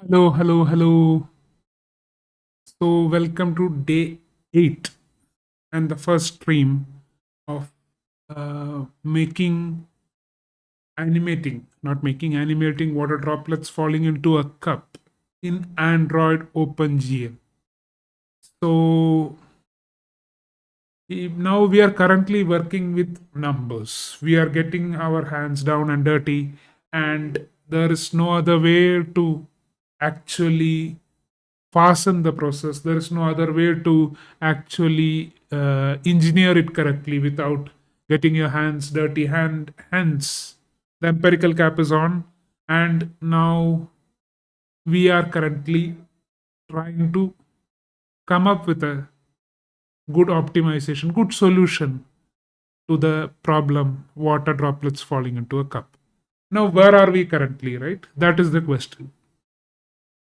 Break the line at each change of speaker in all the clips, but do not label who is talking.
Hello, hello, hello. So, welcome to day 8 and the first stream of making animating water droplets falling into a cup in Android OpenGL. So, now we are currently working with numbers. We are getting our hands down and dirty, and there is no other way to actually fasten the process. There is no other way to actually engineer it correctly without getting your hands dirty. Hence, the empirical cap is on, and now we are currently trying to come up with a good optimization, good solution to the problem water droplets falling into a cup. Now, where are we currently, right? That is the question.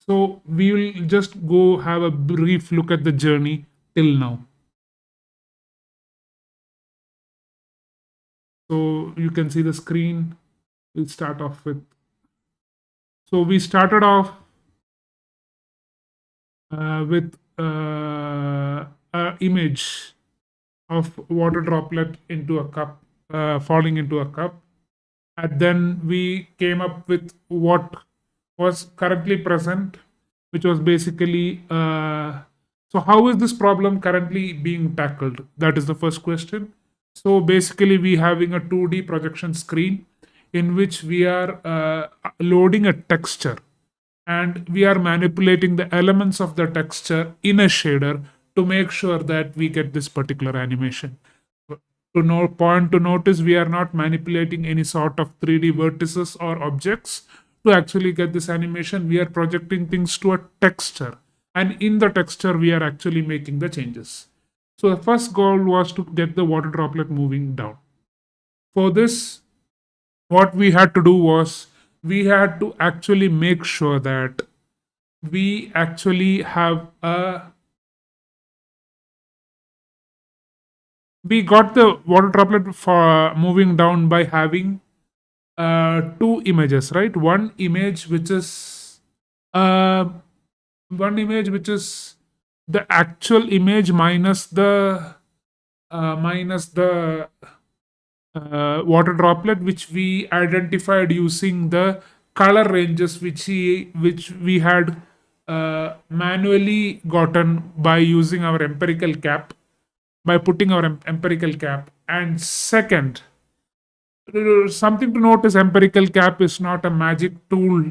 So, we will just go have a brief look at the journey till now. So you can see the screen. We'll start off with. So we started off with an image of water droplet into a cup, falling into a cup. And then we came up with what was currently present, which was basically so how is this problem currently being tackled? That is the first question. So basically, we having a 2D projection screen in which we are loading a texture, and we are manipulating the elements of the texture in a shader to make sure that we get this particular animation. To know point to notice, we are not manipulating any sort of 3D vertices or objects to actually get this animation. We are projecting things to a texture, and in the texture we are actually making the changes. So the first goal was to get the water droplet moving down. For this, what we had to do was we had to actually make sure that we actually have a we got the water droplet for moving down by having two images, right? Uh, one image which is the actual image minus the water droplet, which we identified using the color ranges which we had manually gotten by using our empirical cap, by putting our empirical cap. And second, something to note is empirical cap is not a magic tool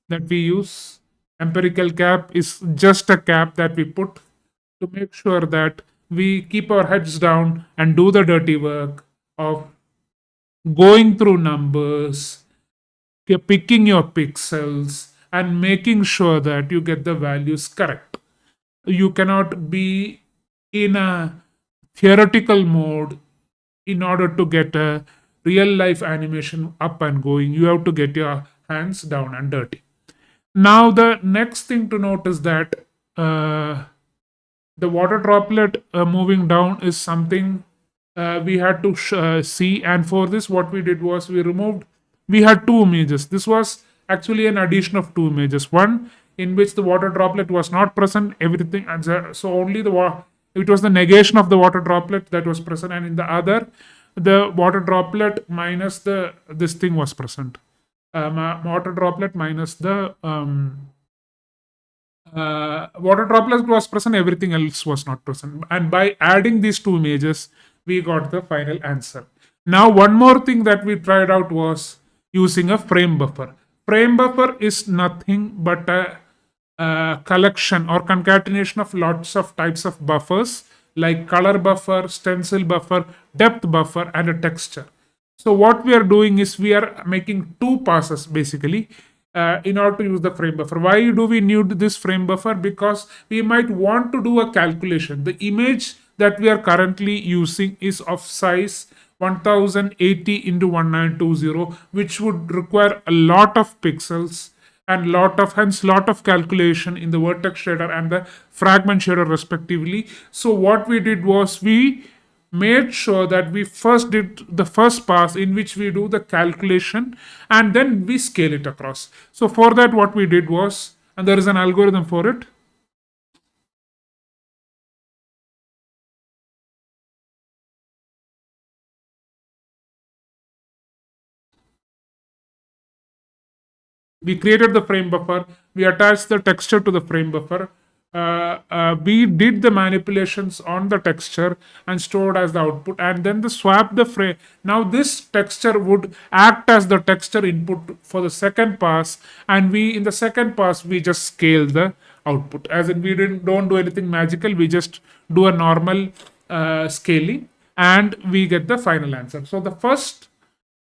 that we use. Empirical cap is just a cap that we put to make sure that we keep our heads down and do the dirty work of going through numbers, picking your pixels, and making sure that you get the values correct. You cannot be in a theoretical mode in order to get a real life animation up and going. You have to get your hands down and dirty. Now, the next thing to note is that the water droplet moving down is something we had to see. And for this, what we did was we had two images. This was actually an addition of two images. One in which the water droplet was not present, everything, and so only it was the negation of the water droplet that was present, and in the other, the water droplet minus the this thing was present. Water droplet minus the water droplet was present, everything else was not present. And by adding these two images, we got the final answer. Now, one more thing that we tried out was using a frame buffer. Frame buffer is nothing but a collection or concatenation of lots of types of buffers like color buffer, stencil buffer, depth buffer, and a texture. So what we are doing is we are making two passes basically in order to use the frame buffer. Why do we need this frame buffer? Because we might want to do a calculation. The image that we are currently using is of size 1080 into 1920, which would require a lot of pixels and lot of calculation in the vertex shader and the fragment shader respectively. So what we did was we made sure that we first did the first pass in which we do the calculation and then we scale it across. So for that, what we did was and there is an algorithm for it. We created the frame buffer, we attached the texture to the frame buffer, we did the manipulations on the texture and stored as the output, and then the swap the frame. Now this texture would act as the texture input for the second pass, and we in the second pass we just scale the output, as in we don't do anything magical, we just do a normal scaling, and we get the final answer. So the first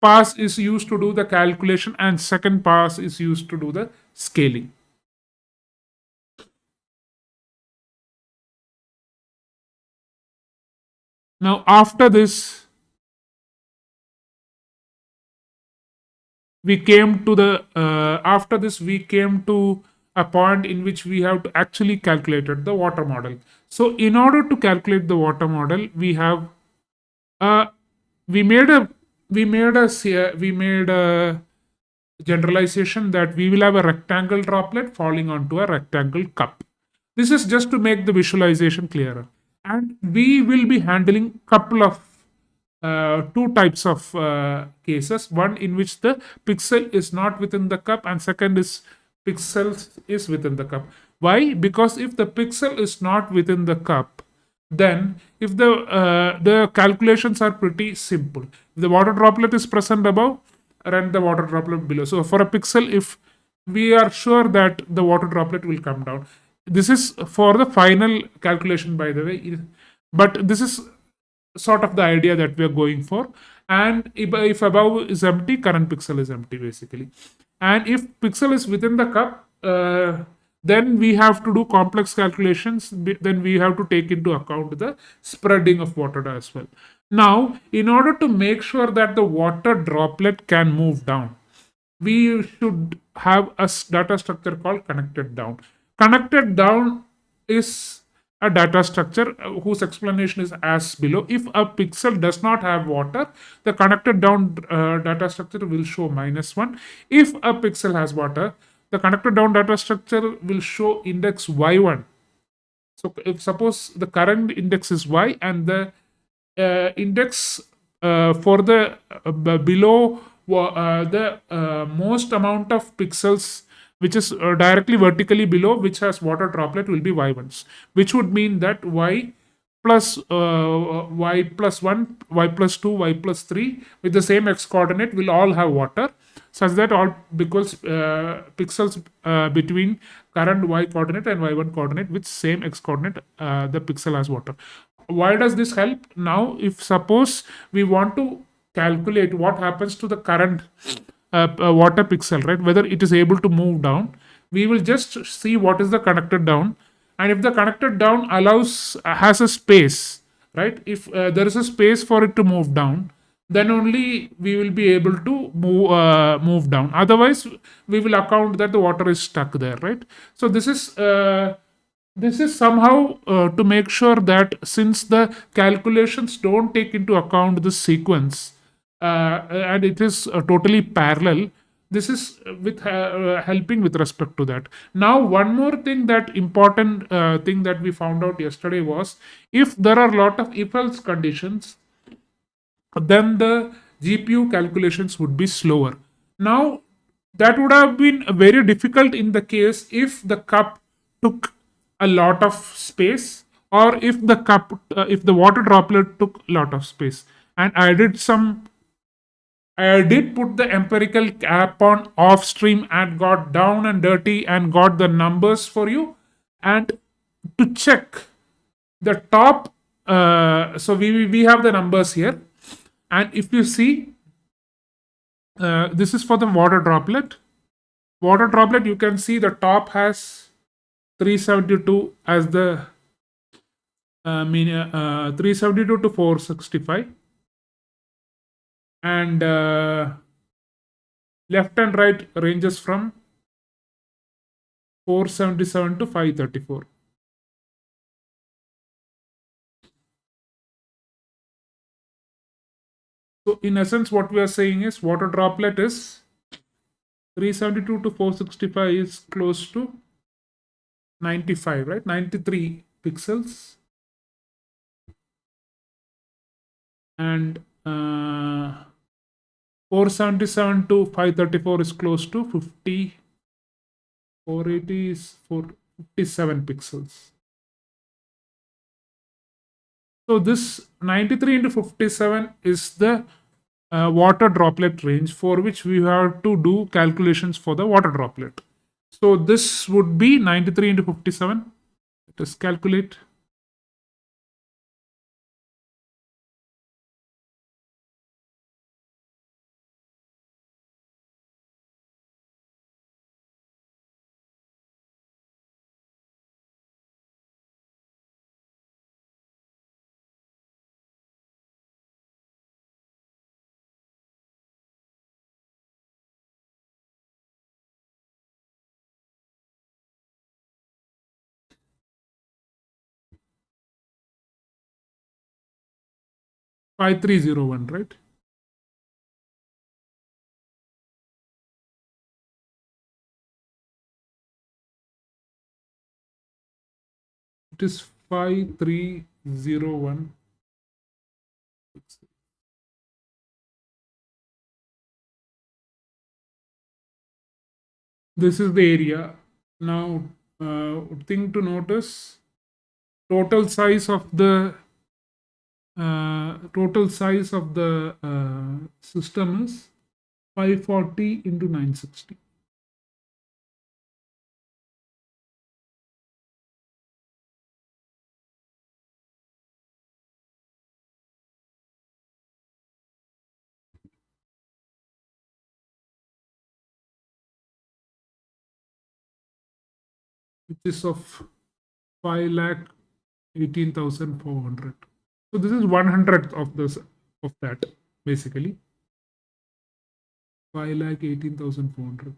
pass is used to do the calculation and second pass is used to do the scaling. Now after this, we came to the after this we came to a point in which we have to actually calculated the water model. So in order to calculate the water model, we have uh, we made a we made a generalization that we will have a rectangle droplet falling onto a rectangle cup. This is just to make the visualization clearer. And we will be handling couple of two types of cases. One in which the pixel is not within the cup, and second is pixels is within the cup. Why? Because if the pixel is not within the cup, then if the calculations are pretty simple. If the water droplet is present above, run the water droplet below. So for a pixel, if we are sure that the water droplet will come down, this is for the final calculation, by the way, but this is sort of the idea that we are going for. And if above is empty, current pixel is empty basically. And if pixel is within the cup, then we have to do complex calculations. Then we have to take into account the spreading of water as well. Now, in order to make sure that the water droplet can move down, we should have a data structure called connected down. Connected down is a data structure whose explanation is as below. If a pixel does not have water, the connected down data structure will show -1. If a pixel has water, the connected down data structure will show index y1. So if suppose the current index is y and the index for the below the most amount of pixels which is directly vertically below which has water droplet will be y1s, which would mean that y plus y plus 1, y plus 2, y plus 3 with the same x coordinate will all have water, such that all because pixels between current y coordinate and y1 coordinate with same x coordinate, the pixel has water. Why does this help? Now if suppose we want to calculate what happens to the current water pixel, right, whether it is able to move down, we will just see what is the connected down. And if the connected down allows has a space, right, if there is a space for it to move down, then only we will be able to move down. Otherwise we will account that the water is stuck there, right? So this is somehow to make sure that since the calculations don't take into account the sequence, and it is totally parallel, this is with helping with respect to that. Now one more thing, that important thing that we found out yesterday was, if there are a lot of if else conditions, then the GPU calculations would be slower. Now that would have been very difficult in the case if the cup took a lot of space, or if the water droplet took a lot of space. And I did put the empirical cap on off stream and got down and dirty and got the numbers for you. And to check the top, so we have the numbers here. And if you see, this is for the water droplet. Water droplet, you can see the top has 372 as the 372 to 465, and left and right ranges from 477 to 534. So in essence, what we are saying is water droplet is 372 to 465 is close to 95, right? 93 pixels. And 477 to 534 is close to 50. 480 is 457 pixels. So this 93 into 57 is the water droplet range for which we have to do calculations for the water droplet. So this would be 93 into 57. Let us calculate. 5301, right? It is 5301. This is the area. Now, thing to notice, total size of the system is 540 into 960, which is of 5,18,400. So this is 1/100th of this of that, basically 5,18,400.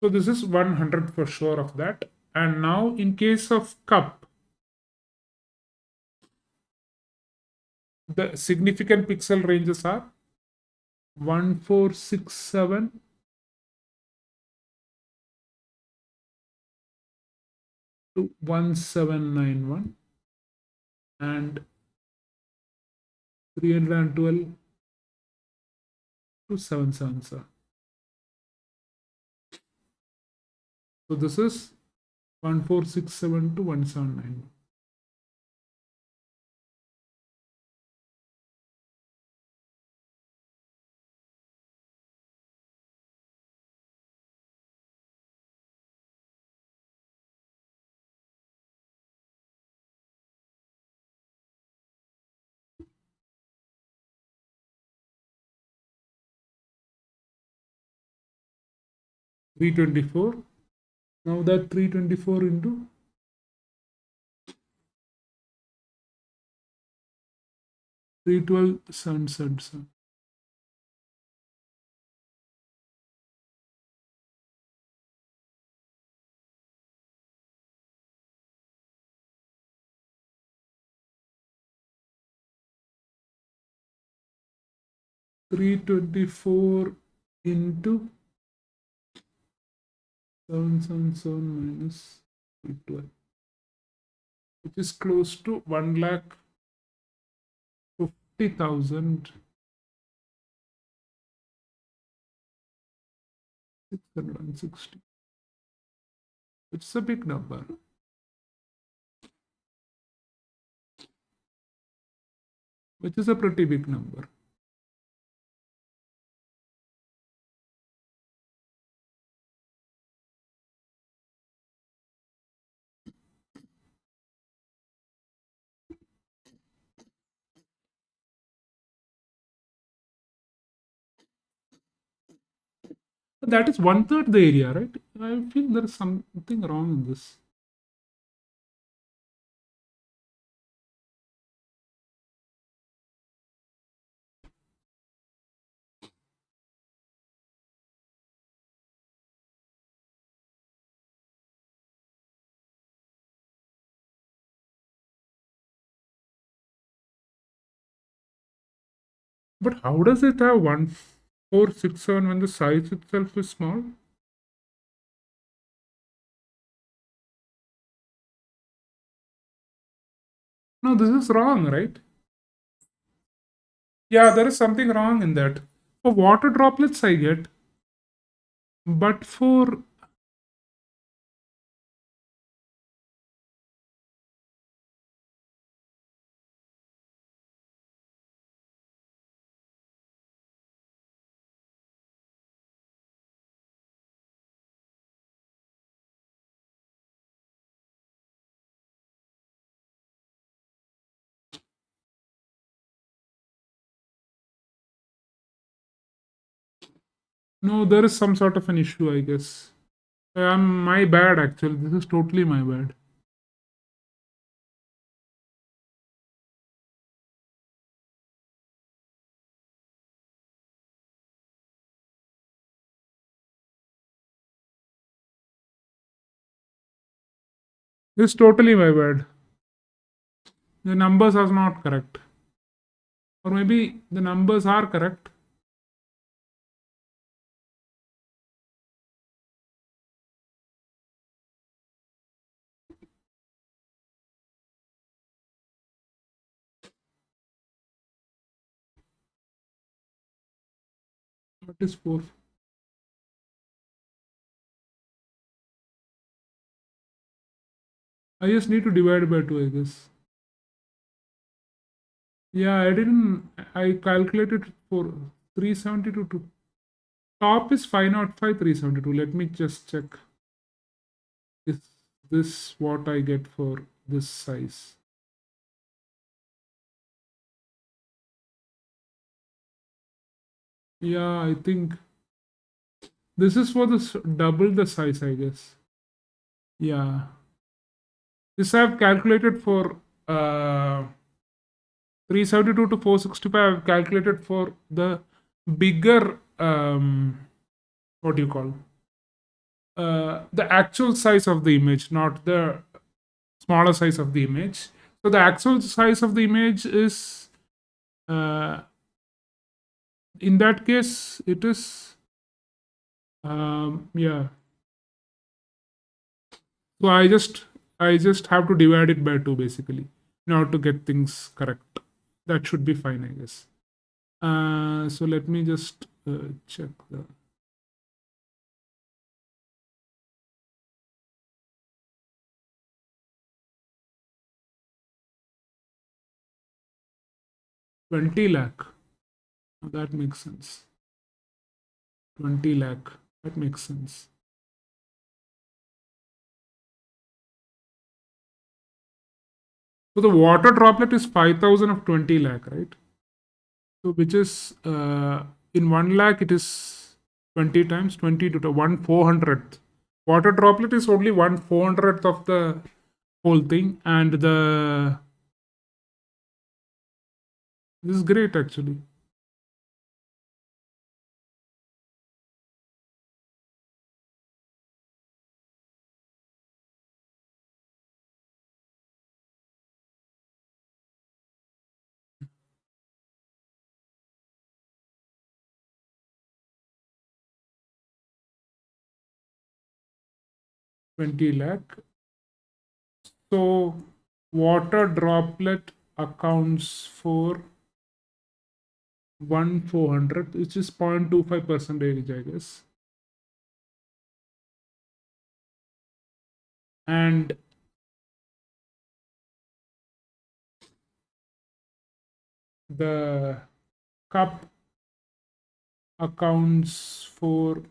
So this is 1/100 for sure of that. And now in case of cup, the significant pixel ranges are 1467 to 1791 and 312 to 777. So this is 1467 to 1791. 324. Now that 324 into 312, 777. 324 into 777 minus 312, which is close to 1,50,660, which is a big number. Which is a pretty big number. That is 1/3 the area, right? I feel there is something wrong in this. But how does it have 1467 when the size itself is small? No, this is wrong, right? Yeah, there is something wrong in that. For water droplets, I get, but for no, there is some sort of an issue, I guess. My bad, actually. This is totally my bad. This is totally my bad. The numbers are not correct. Or maybe the numbers are correct. What is 4? I just need to divide by 2, I guess. Yeah, I didn't. I calculated for 372 to top is 505 372. Let me just check. Is this what I get for this size? Yeah, I think this is for this double the size, I guess. Yeah. This I've calculated for 372 to 465. I've calculated for the bigger, what do you call? The actual size of the image, not the smaller size of the image. So the actual size of the image is, uh, in that case, it is, yeah. So I just have to divide it by 2 basically in order to get things correct. That should be fine, I guess. So let me just check the 20 lakh. That makes sense. 20 lakh. That makes sense. So the water droplet is 5,000 of 20 lakh, right? So which is, in 1 lakh, it is 20 times 20 to the 1/400th. Water droplet is only 1/400th of the whole thing, and this is great actually. 20 lakh. So water droplet accounts for 1/400th, which is 0.25 percentage, I guess. And the cup accounts for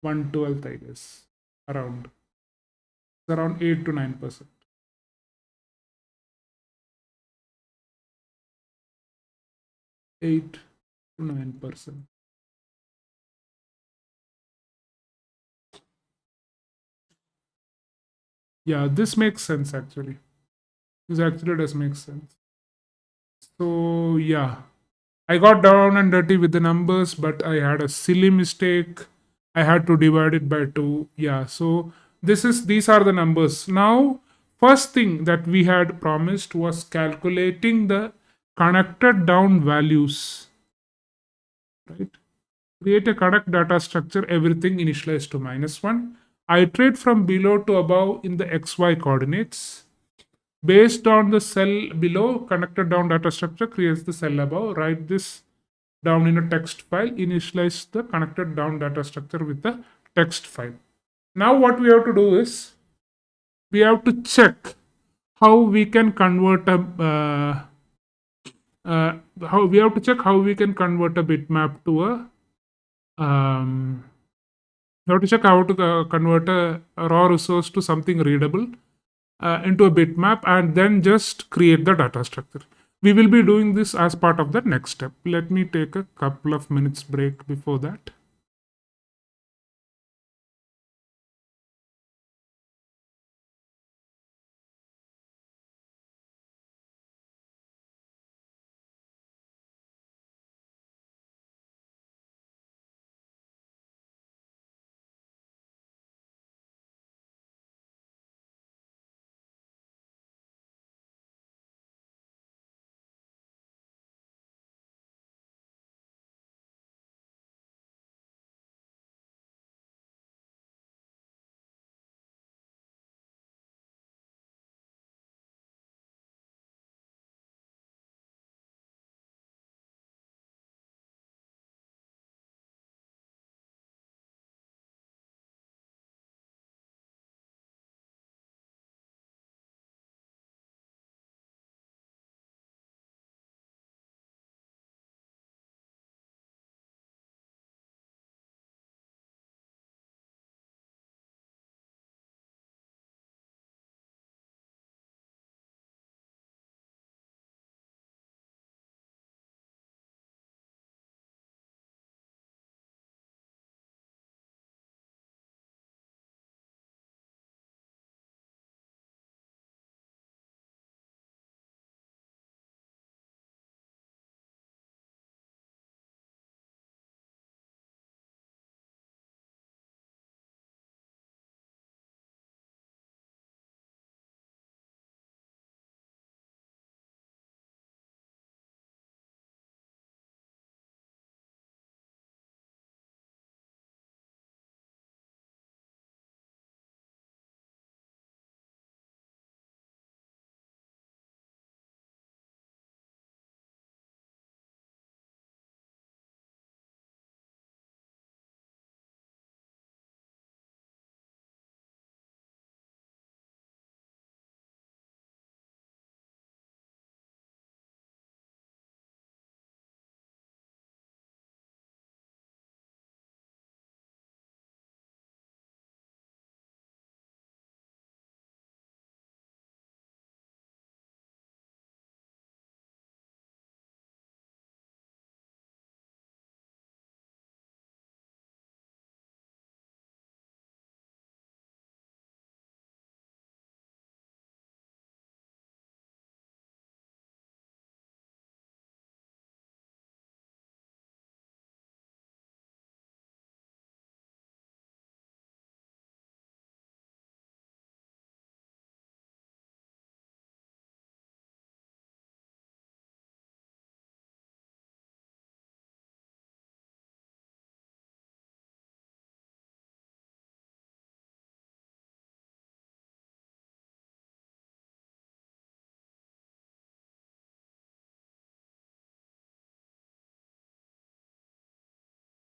1/12th, I guess. Around 8 to 9%. 8 to 9%. Yeah, this makes sense actually. This actually does make sense. So yeah, I got down and dirty with the numbers, but I had a silly mistake. I had to divide it by 2. Yeah, so these are the numbers. Now, first thing that we had promised was calculating the connected down values, right? Create a correct data structure, everything initialized to -1. Iterate from below to above in the XY coordinates. Based on the cell below, connected down data structure creates the cell above. Write this down in a text file. Initialize the connected down data structure with the text file. Now what we have to do is we have to check how we can convert a how we have to check how we can convert a bitmap to a um, we have to check how to convert a raw resource to something readable into a bitmap and then just create the data structure. We will be doing this as part of the next step. Let me take a couple of minutes break before that.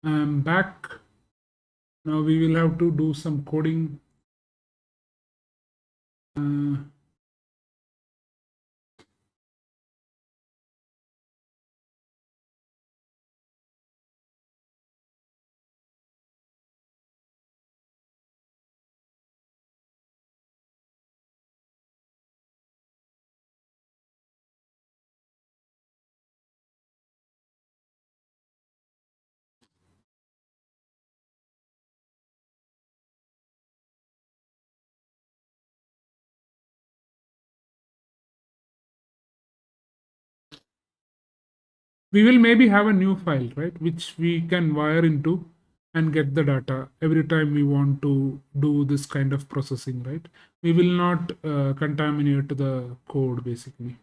I'm back. Now we will have to do some coding. Uh, we will maybe have a new file, right, which we can wire into and get the data every time we want to do this kind of processing, right? We will not contaminate the code basically.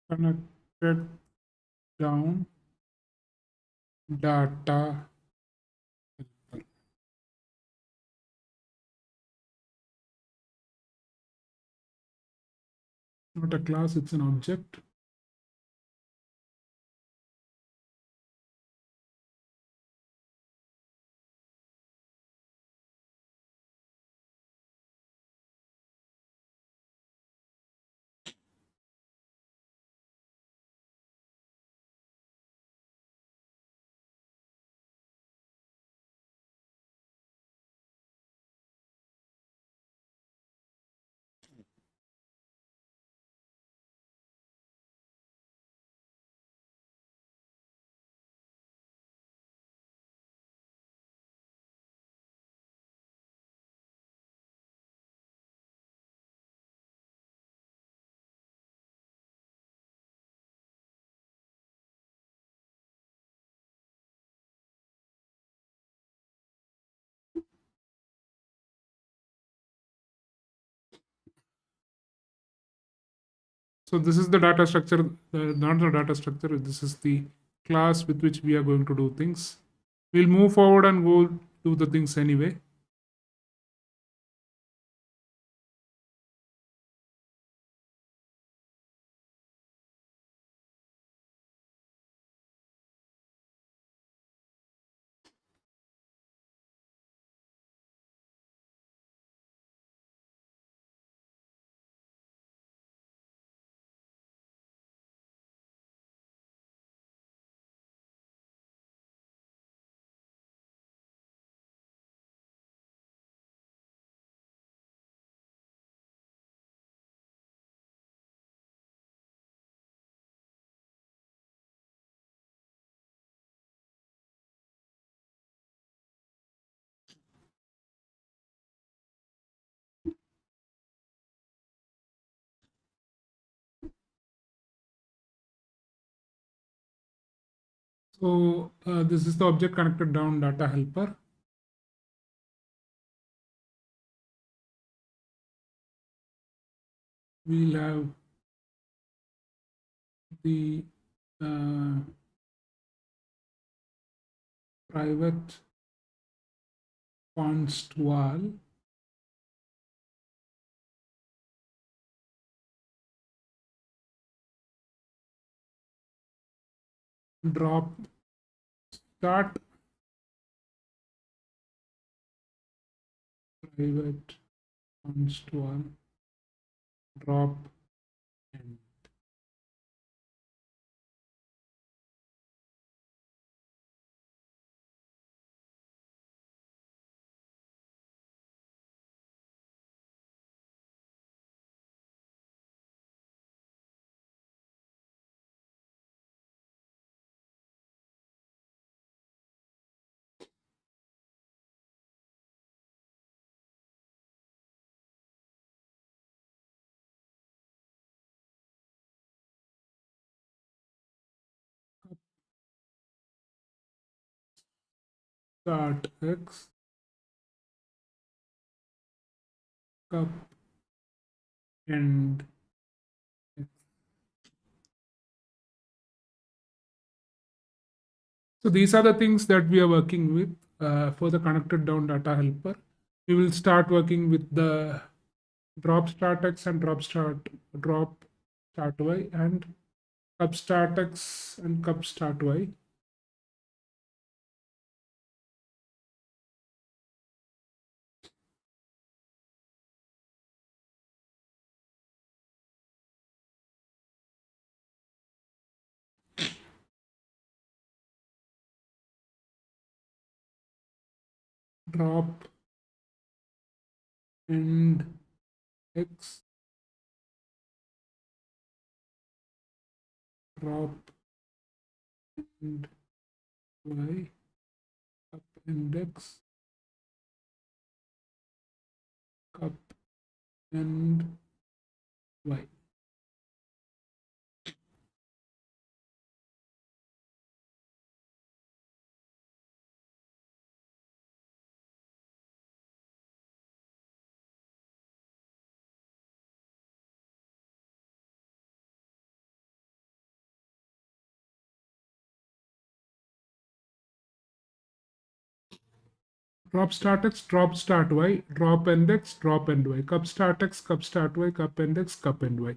connected down data helper. Not a class, it's an object. So this is the data structure, not the data structure, this is the class with which we are going to do things. We'll move forward and go do the things anyway. So this is the object connected down data helper. We'll have the private const val drop start private const val drop end. Start x cup end x. So these are the things that we are working with for the connected down data helper. We will start working with the drop start x and drop start y and cup start x and cup start y. Drop end x drop end y cup index cup end y. Drop start x, drop start y, drop end x, drop end y, cup start x, cup start y, cup end x, cup end y.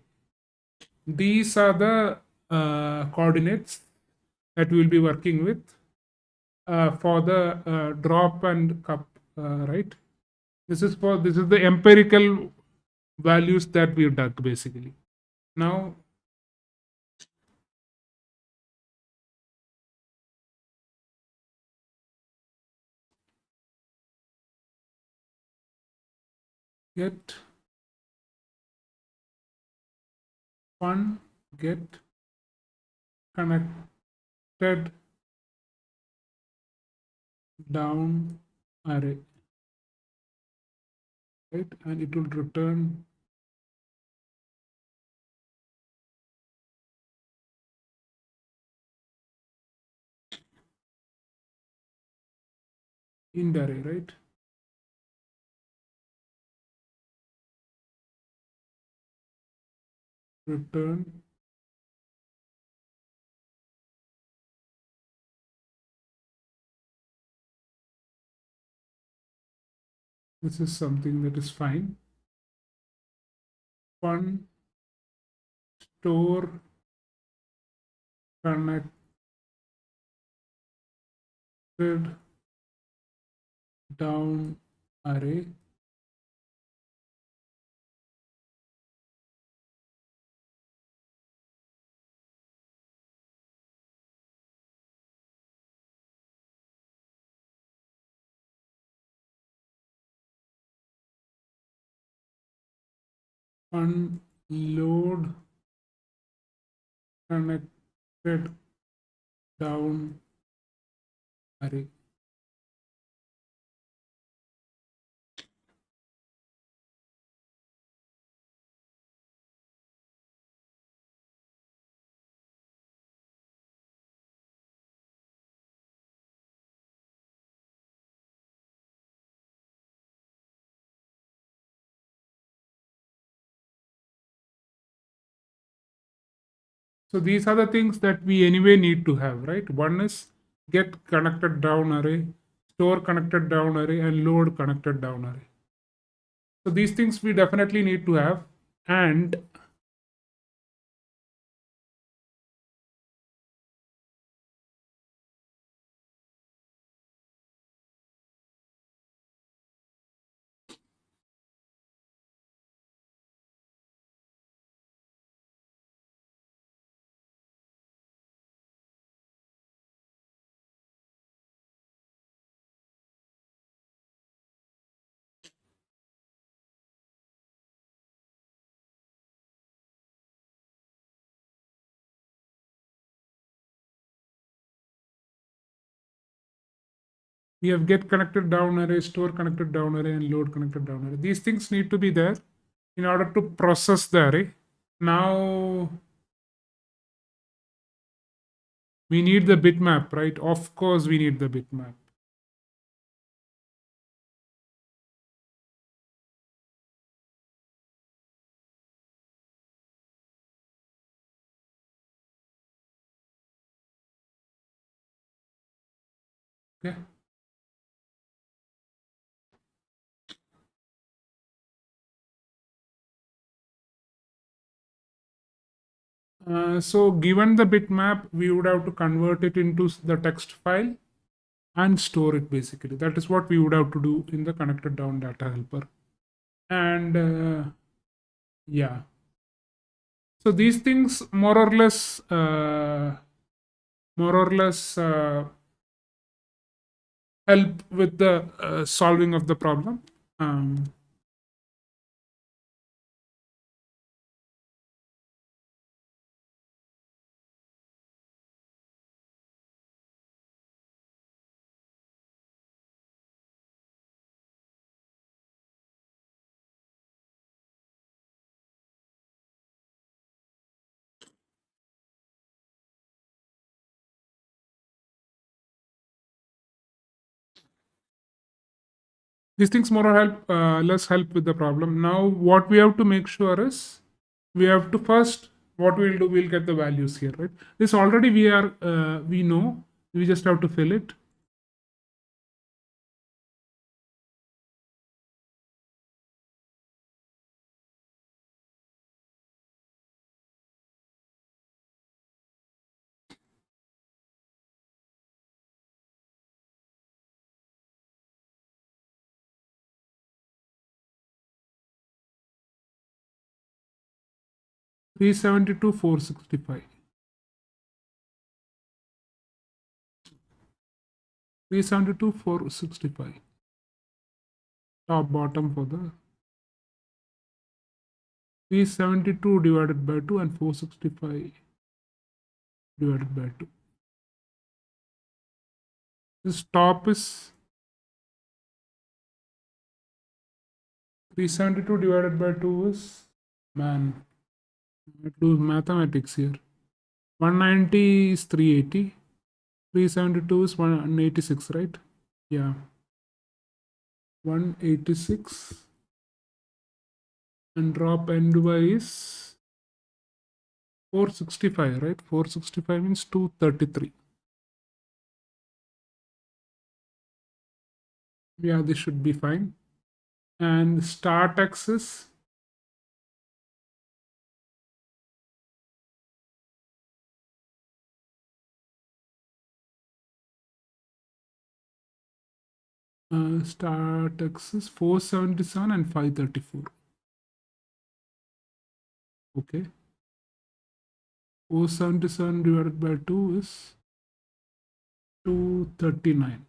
These are the coordinates that we will be working with for the drop and cup, right? This is the empirical values that we dug basically. Now, get fun, get connected down array, right? And it will return int array, right? Return this is something that is fine. Fun store connected down array. Unload connected down array. So these are the things that we anyway need to have, right? One is get connected down array, store connected down array, and load connected down array. So these things we definitely need to have. And we have get connected down array, store connected down array, and load connected down array. These things need to be there in order to process the array. Now we need the bitmap, right? Of course, we need the bitmap. Okay. So given the bitmap, we would have to convert it into the text file and store it basically. That is what we would have to do in the connected down data helper. And yeah. So these things more or less help with the solving of the problem. These things more help, less help with the problem. Now, what we have to make sure is we have to first, what we'll do, we'll get the values here, right? This already we know, we just have to fill it. 372, 465. 372, 465. Top bottom for the 372 divided by 2 and 465 divided by 2. This top is 372 divided by 2 is, man, I do mathematics here. 190 is 380. 372 is 186, right? Yeah. 186. And drop NY is 465, right? 465 means 233. Yeah, this should be fine. And start axis, start axis 477 and 534. Okay. 477 divided by 2 is 239.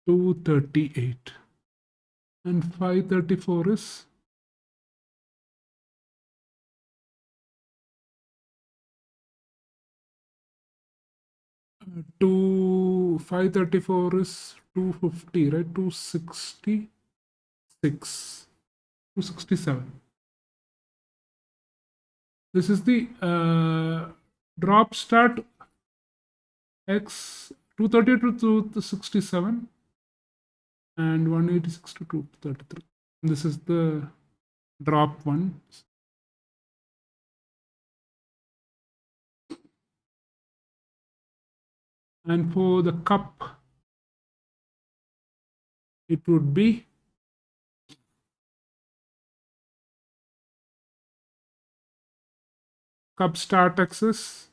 238. And 534 is 534 is 250, right? 266, 267. This is the drop start X 238 to 267 and 186 to 233. This is the drop one. And for the cup, it would be cup start axis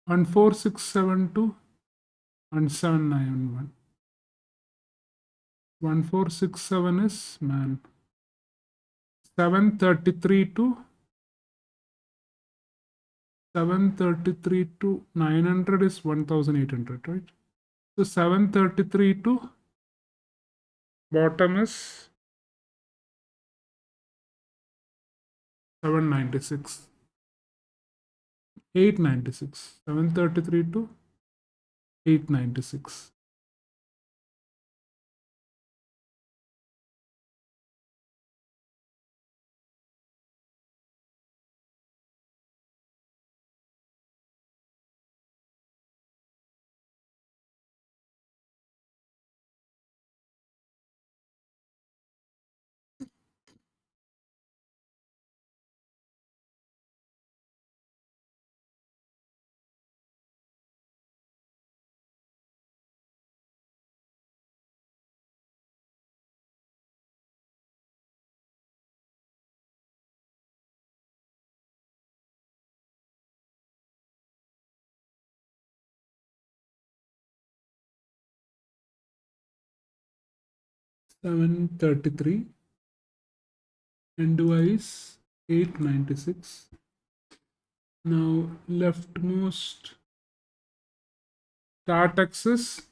14672 and 791. 1467 is, man, 733 to 900 is 1800, right? So 733 to bottom is 796. 896. 733 to 896. Endwise 896. Now leftmost start axis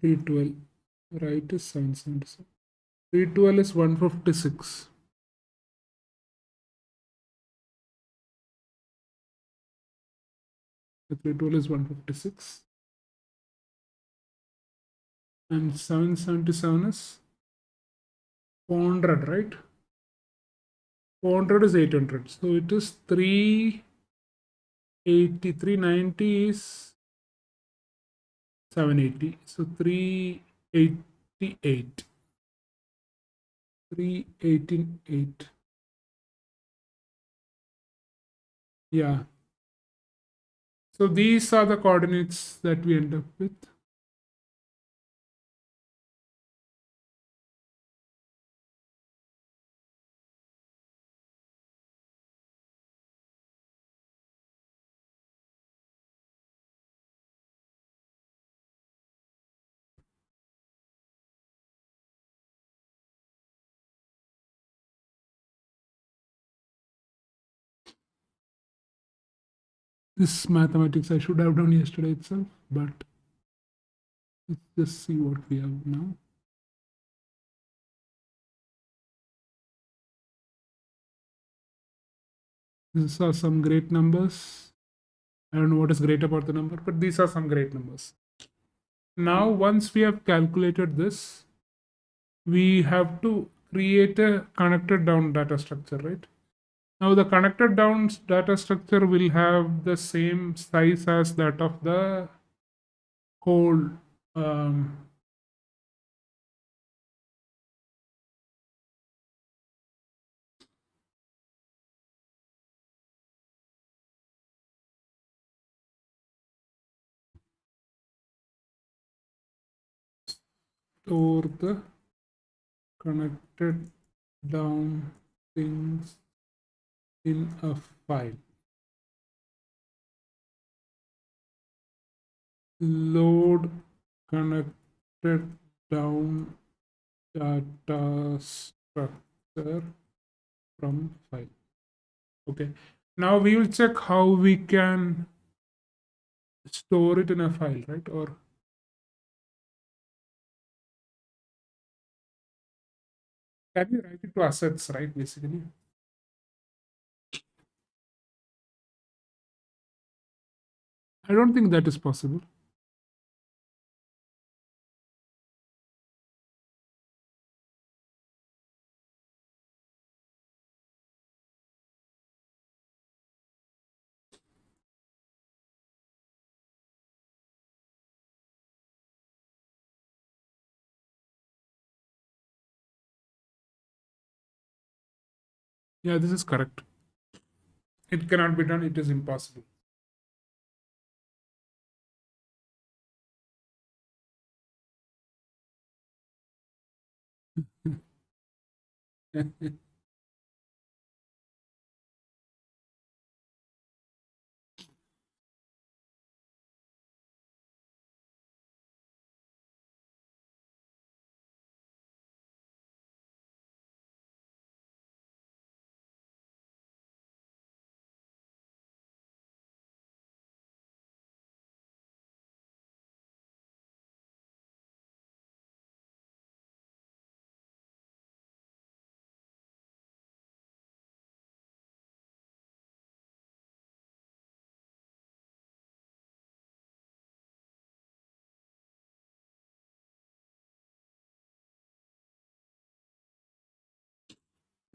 312. Right is 777. 312 is 156. The 312 is 156. And 777 is 400, right? 400 is 800. So it is 380. 390 is 780. So 388. 388. Yeah. So these are the coordinates that we end up with. This mathematics I should have done yesterday itself, but let's just see what we have now. These are some great numbers. I don't know what is great about the number, but these are some great numbers. Now, once we have calculated this, we have to create a connected down data structure, right? Now, the connected down data structure will have the same size as that of the whole um, store the connected down things in a file. Load connected down data structure from file. Okay. Now we will check how we can store it in a file, right? Or can we write it to assets, right? Basically, I don't think that is possible. Yeah, this is correct. It cannot be done. It is impossible.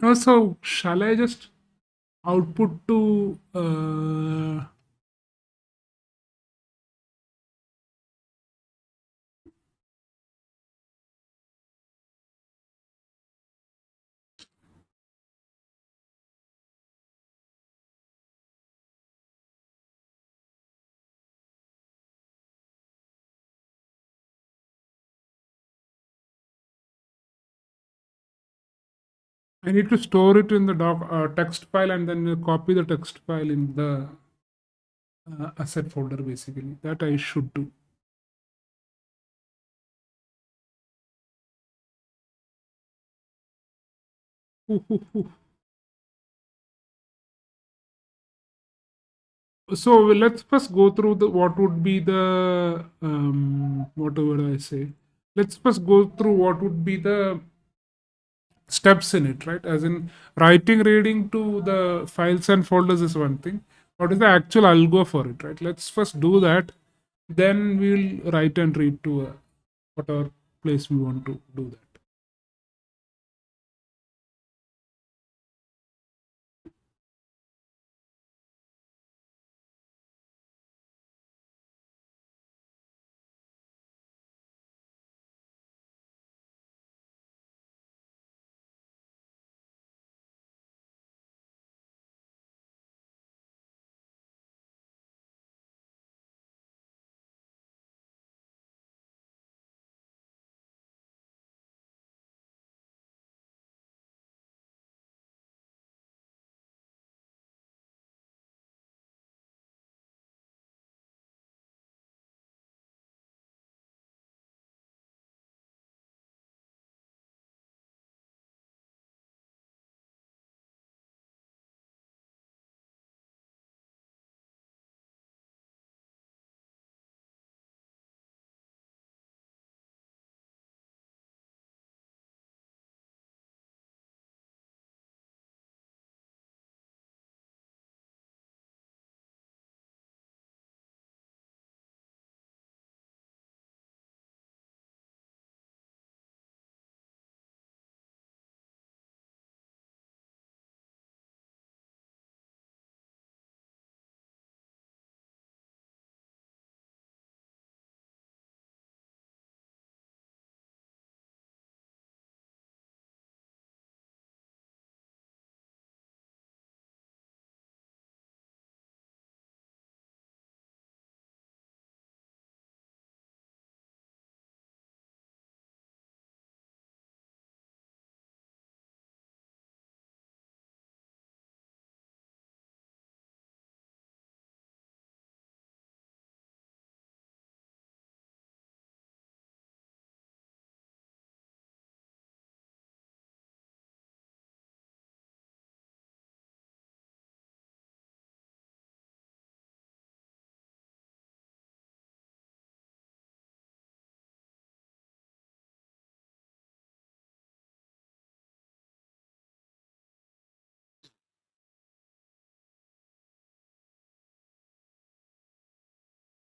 Also, shall I just output to I need to store it in the doc text file and then copy the text file in the asset folder basically. That I should do. So let's first go through the what would be the whatever I say. Let's first go through what would be the steps in it, right? As in writing, reading to the files and folders is one thing. What is the actual algo for it, right? Let's first do that. Then we'll write and read to whatever place we want to do that.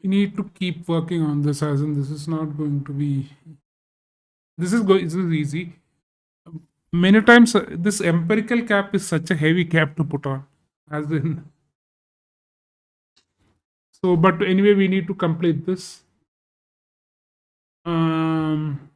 we need to keep working on this, as in this is not going to be, this is easy. Many times this empirical cap is such a heavy cap to put on, as in, so but anyway we need to complete this. um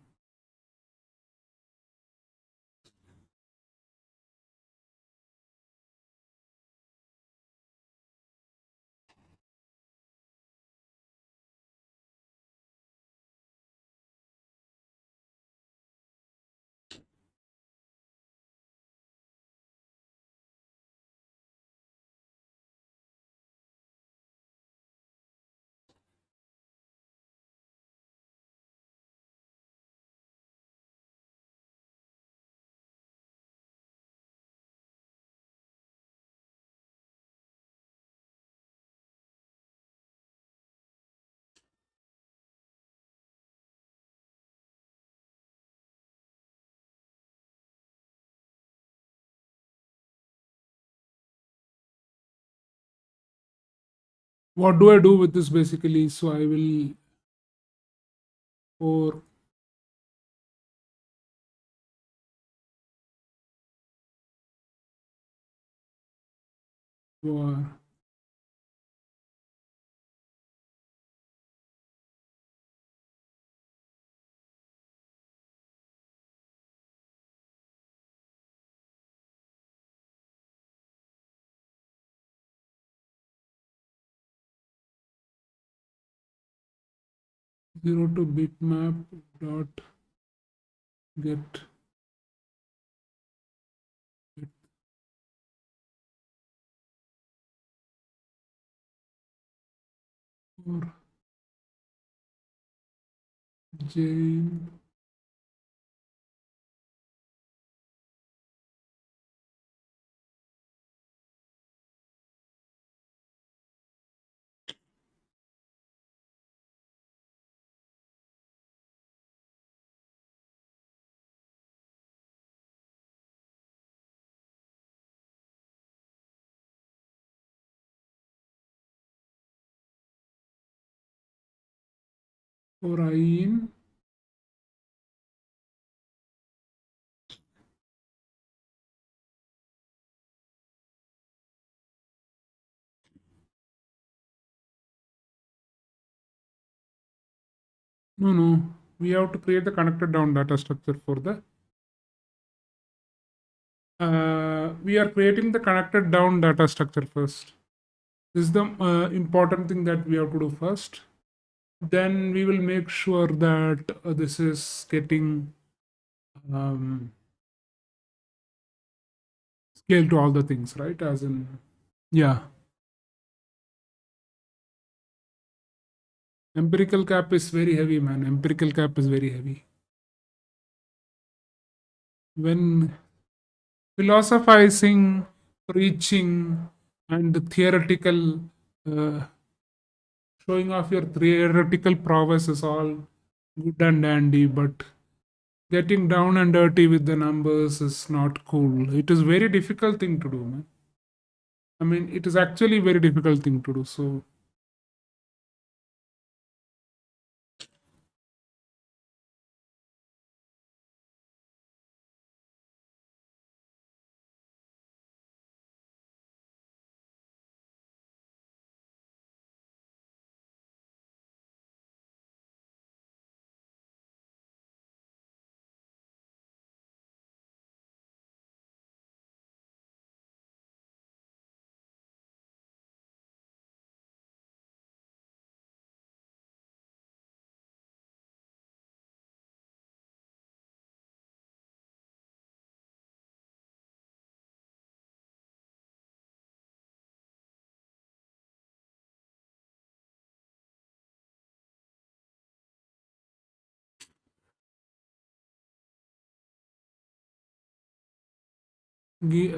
what do I do with this basically? So I will, for for 0 to bitmap dot get for Jane. For I in, no, we have to create the connected down data structure for the, we are creating the connected down data structure first. This is the important thing that we have to do first. Then we will make sure that this is getting um, scale to all the things, right? As in, yeah, empirical cap is very heavy, man. Empirical cap is very heavy. When philosophizing, preaching, and theoretical, uh, showing off your theoretical prowess is all good and dandy, but getting down and dirty with the numbers is not cool. It is very difficult thing to do, man. I mean, it is actually very difficult thing to do. So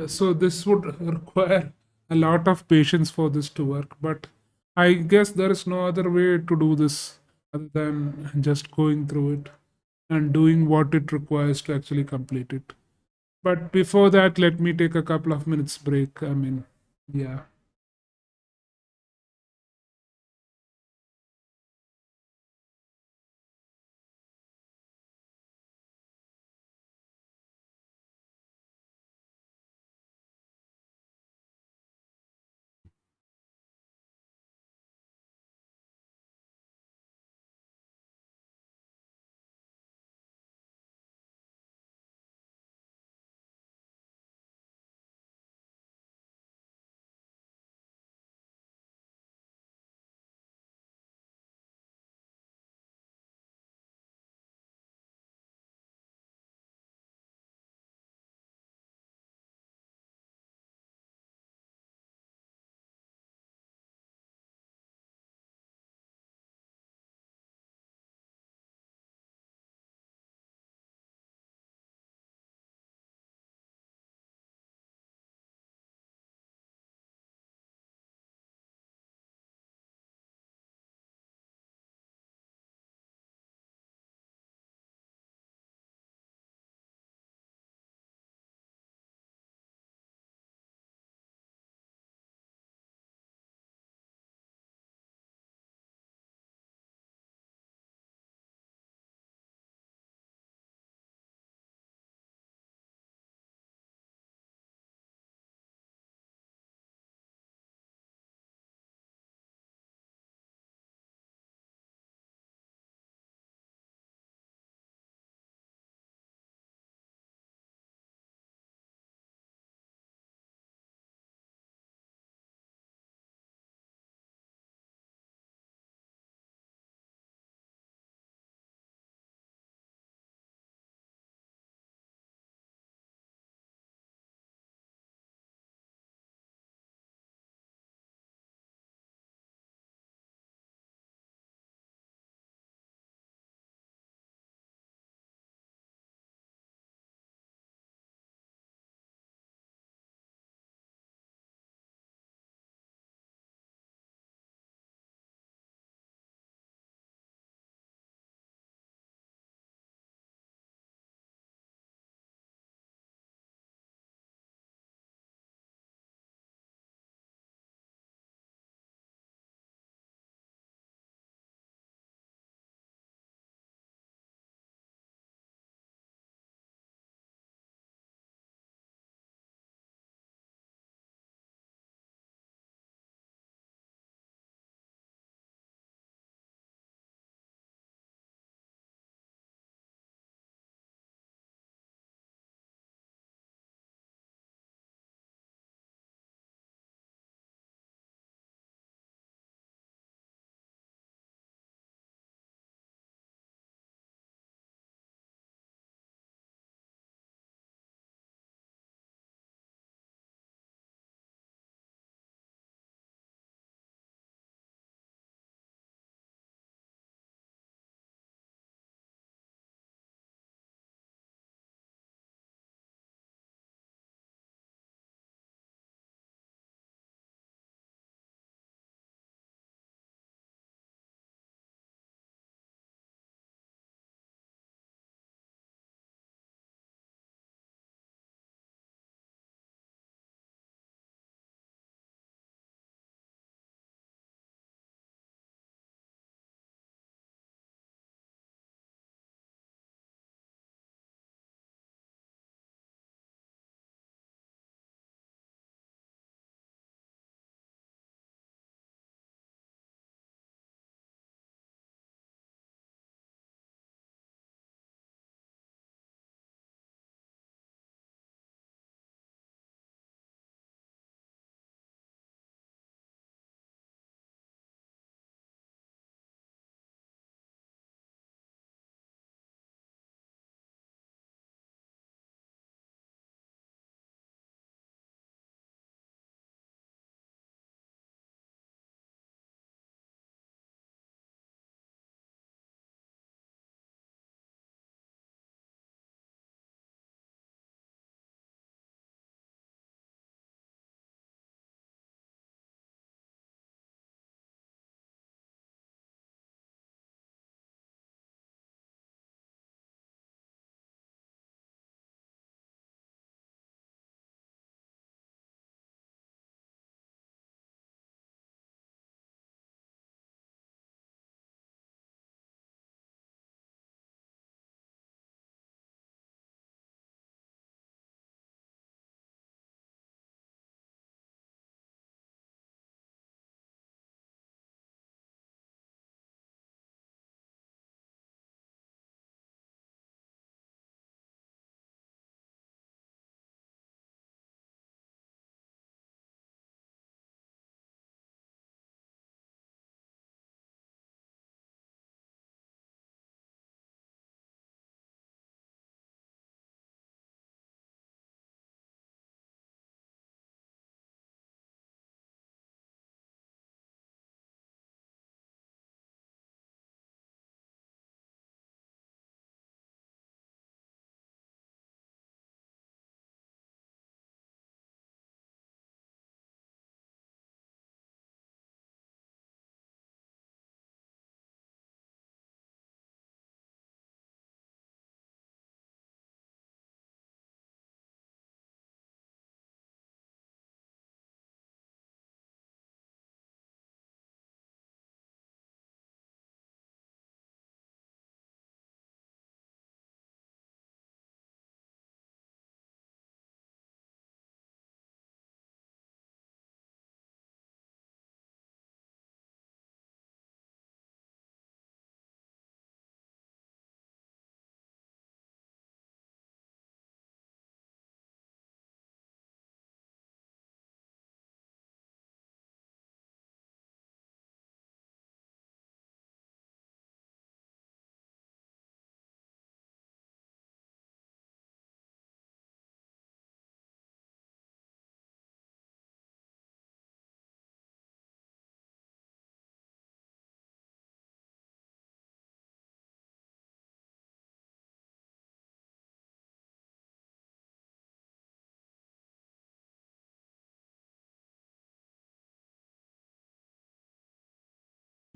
so this would require a lot of patience for this to work, but I guess there is no other way to do this other than just going through it and doing what it requires to actually complete it. But before that, let me take a couple of minutes break. I mean, yeah.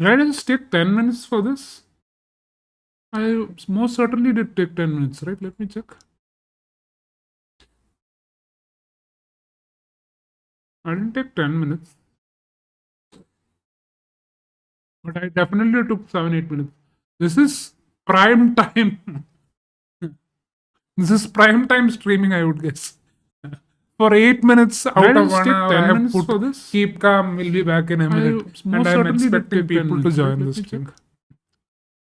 Did I just take 10 minutes for this? I most certainly did take 10 minutes, right? Let me check. I didn't take 10 minutes, but I definitely took 7, 8 minutes. This is prime time. This is prime time streaming, I would guess. For 8 minutes out of 1 hour, I have put for this. Keep calm, we'll be back in a minute. And I'm expecting people to join this thing.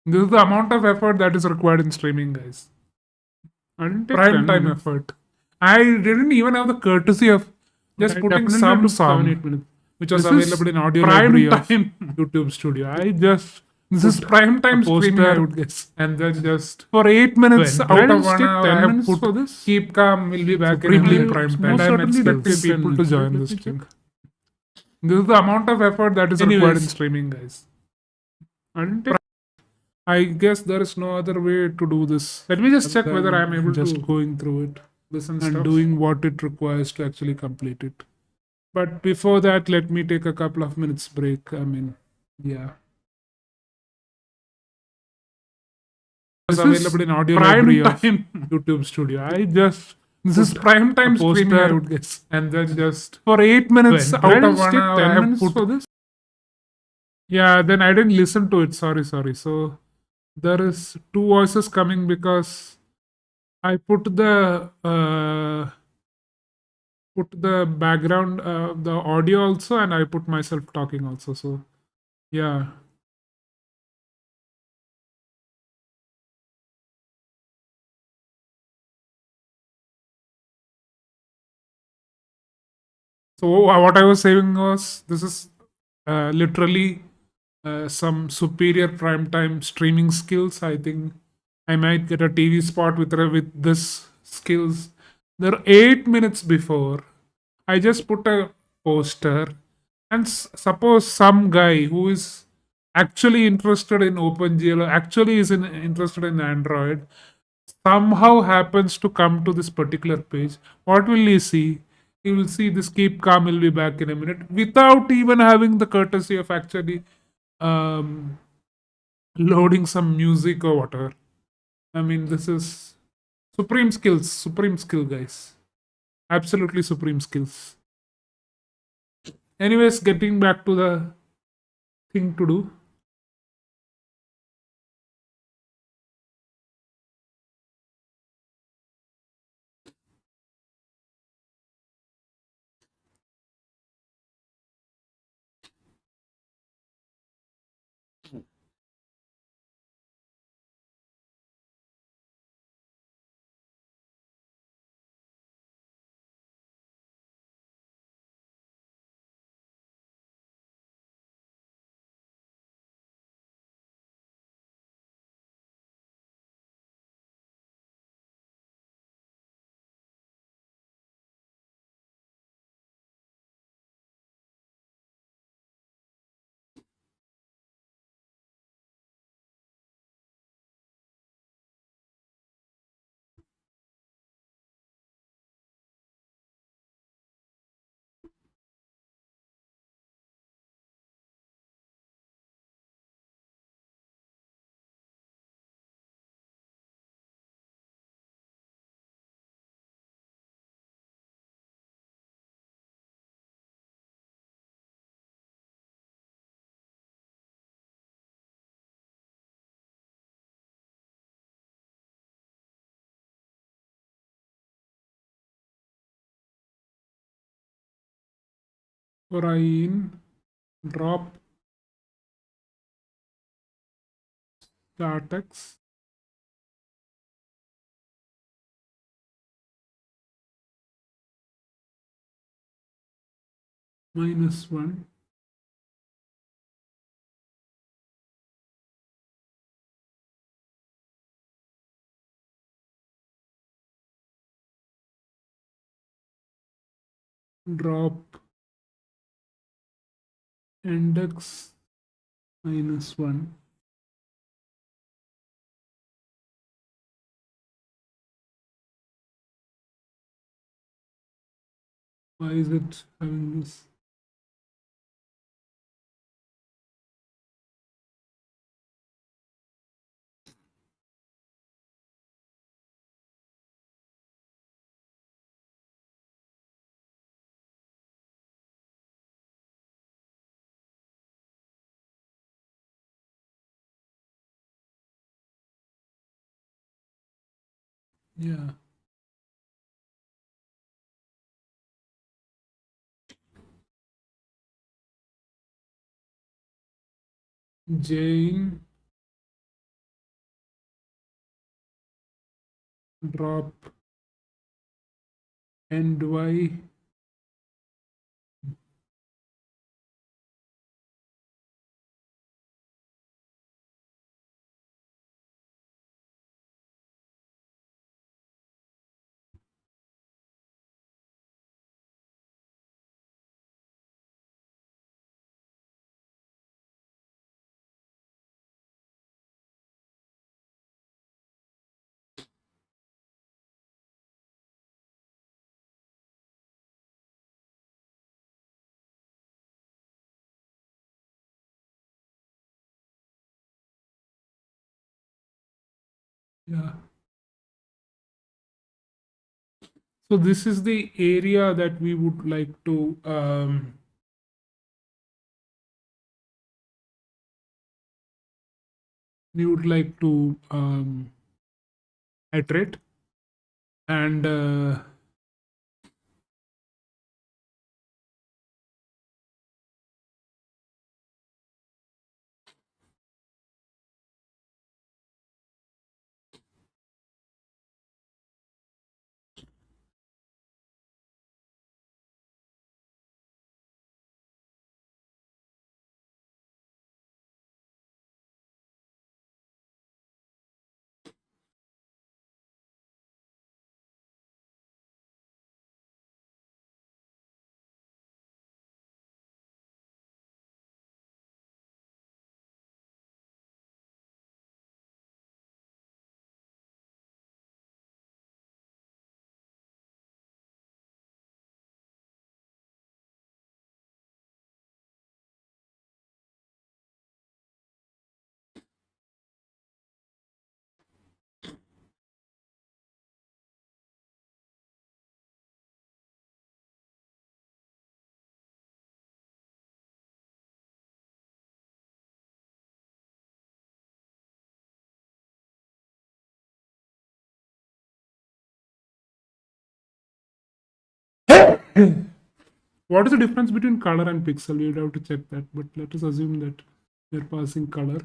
This is the amount of effort that is required in streaming, guys. I didn't take prime time effort. I didn't even have the courtesy of just putting some song, 7, 8 minutes, which was available in audio library of YouTube Studio. I just this is prime time streaming, I would guess, and then just for 8 minutes out of 1 hour, I have put for this. Keep calm, we'll be back in a minute. Prime time. And I'm expecting people to join this thing. This is the amount of effort that is required in streaming, guys. I didn't take. I guess there is no other way to do this. Let me just check whether I'm able to just going through it, listen and doing what it requires to actually complete it. But before that, let me take a couple of minutes break. I mean, yeah. It's available in audio library of YouTube Studio. I just this is prime time streaming, I would guess, and then just for 8 minutes out of 1 hour, I have put for this. Yeah, then I didn't listen to it. Sorry. So there is two voices coming because I put the background, the audio also, and I put myself talking also. So yeah. So what I was saying was this is literally some superior primetime streaming skills. I think I might get a TV spot with this skills. There are 8 minutes before I just put a poster, and suppose some guy who is actually interested in OpenGL or actually is interested in Android somehow happens to come to this particular page. What will he see? He will see this keep calm, will be back in a minute without even having the courtesy of actually um, loading some music or whatever. I mean, this is supreme skill, guys. Absolutely supreme skills. Anyways, getting back to the thing to do. For in drop startex -1 drop index -1. Why is it having this? Yeah. Jane drop and y. Yeah. So this is the area that we would like to iterate, and what is the difference between color and pixel? We would have to check that, but let us assume that we're passing color.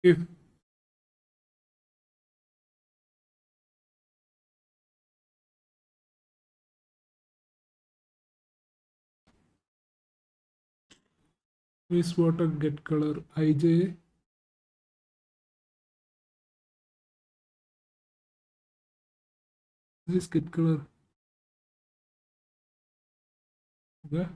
If wastewater get color ij, this get color, okay.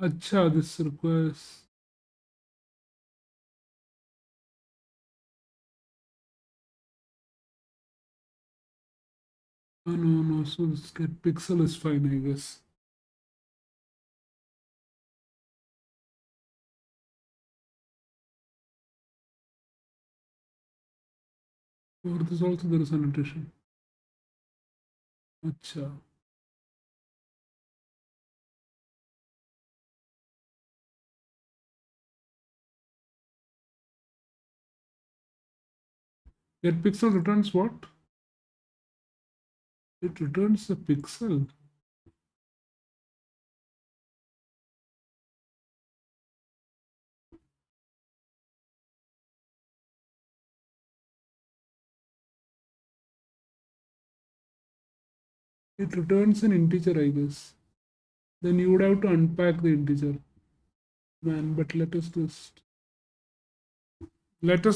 Acha, this requires. Oh, no, no. So this get pixel is fine, I guess. For this also there is annotation. Acha. Get pixel returns what? It returns a pixel. It returns an integer, I guess. Then you would have to unpack the integer, man. But let us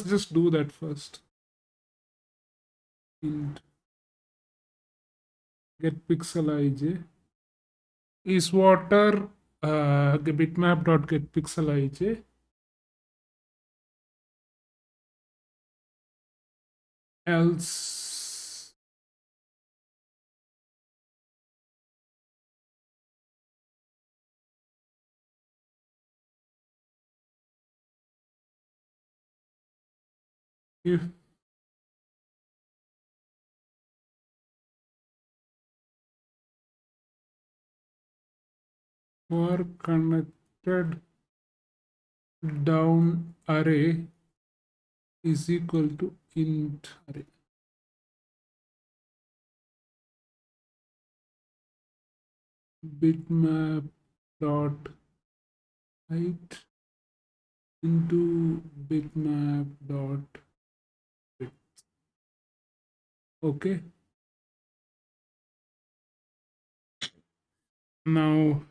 just do that first. Int get pixel ij is water bitmap dot get pixel ij. Else if for connected down array is equal to int array. Bitmap dot height into bitmap dot width. Okay. Now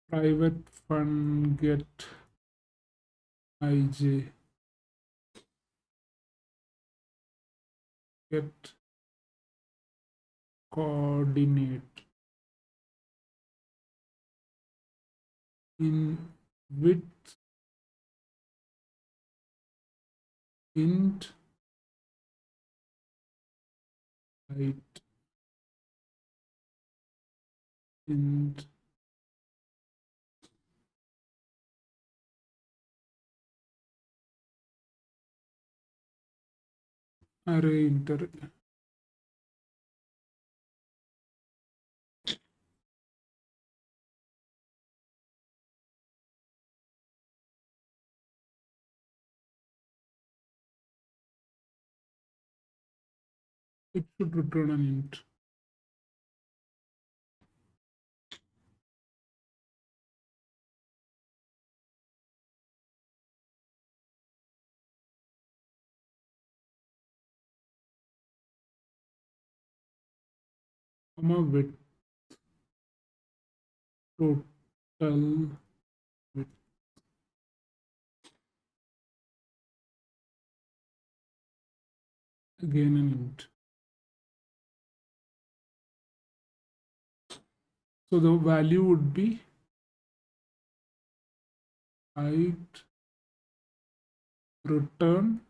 private fun get ij get coordinate in width int height int array inter. It should return an int. Comma width total width again an int. So the value would be height return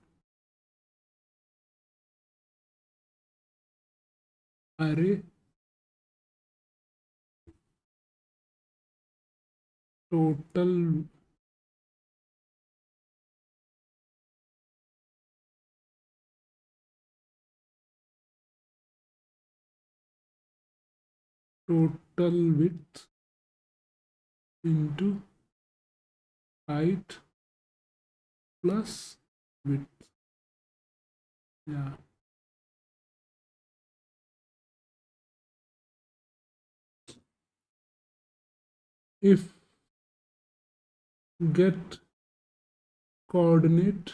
array total total width into height plus width. Yeah. If get coordinate